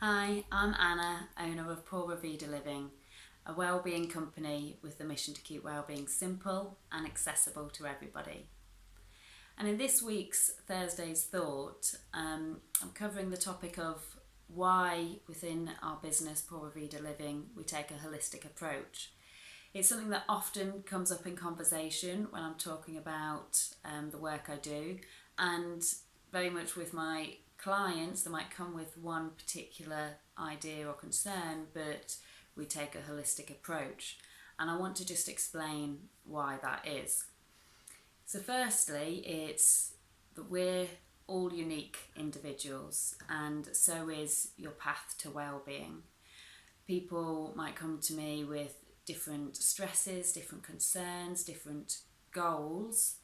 Hi, I'm Anna, owner of Pura Vida Living, a wellbeing company with the mission to keep wellbeing simple and accessible to everybody. And in this week's Thursday's Thought, I'm covering the topic of why within our business Pura Vida Living we take a holistic approach. It's something that often comes up in conversation when I'm talking about the work I do, and very much with my clients, they might come with one particular idea or concern, but we take a holistic approach. And I want to just explain why that is. So firstly, it's that we're all unique individuals, and so is your path to well-being. People might come to me with different stresses, different concerns, different goals,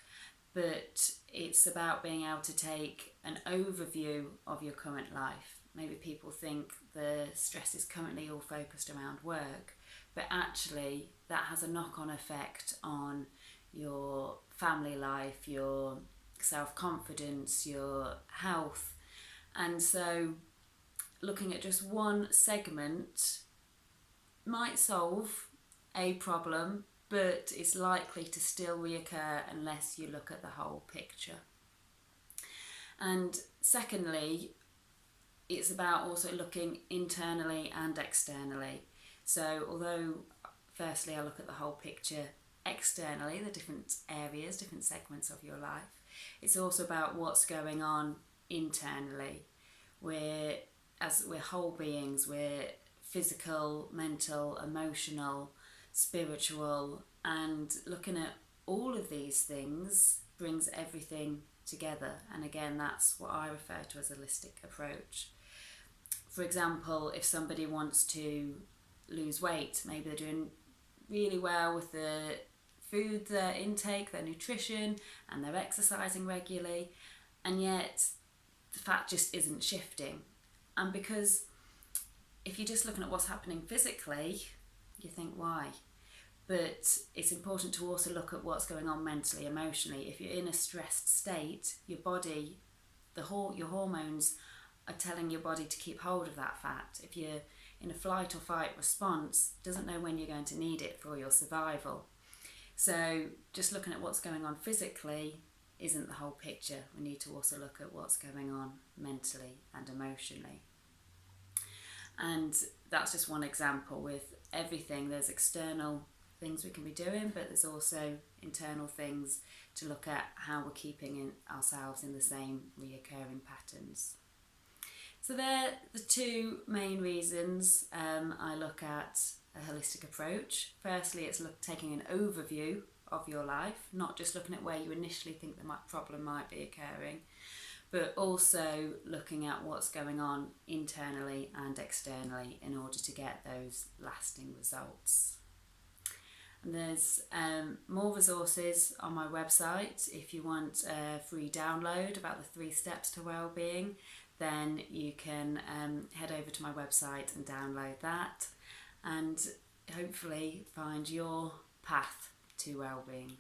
but it's about being able to take an overview of your current life. Maybe people think the stress is currently all focused around work, but actually that has a knock-on effect on your family life, your self-confidence, your health. And so looking at just one segment might solve a problem, but it's likely to still reoccur unless you look at the whole picture. And secondly, it's about also looking internally and externally. So although firstly I look at the whole picture externally, the different areas, different segments of your life, it's also about what's going on internally. We're whole beings, we're physical, mental, emotional, spiritual, and looking at all of these things brings everything together. And again, that's what I refer to as a holistic approach. For example, if somebody wants to lose weight, maybe they're doing really well with the food, their intake, their nutrition, and they're exercising regularly, and yet the fat just isn't shifting. And because if you're just looking at what's happening physically, you think, why? But it's important to also look at what's going on mentally, emotionally. If you're in a stressed state, your body, your hormones are telling your body to keep hold of that fat. If you're in a flight or fight response, it doesn't know when you're going to need it for your survival. So just looking at what's going on physically isn't the whole picture. We need to also look at what's going on mentally and emotionally. And that's just one example. With everything, there's external things we can be doing, but there's also internal things to look at how we're keeping ourselves in the same reoccurring patterns. So they're the two main reasons I look at a holistic approach. Firstly, it's taking an overview of your life, not just looking at where you initially think the problem might be occurring, but also looking at what's going on internally and externally in order to get those lasting results. And there's more resources on my website. If you want a free download about the 3 steps to wellbeing, then you can head over to my website and download that and hopefully find your path to wellbeing.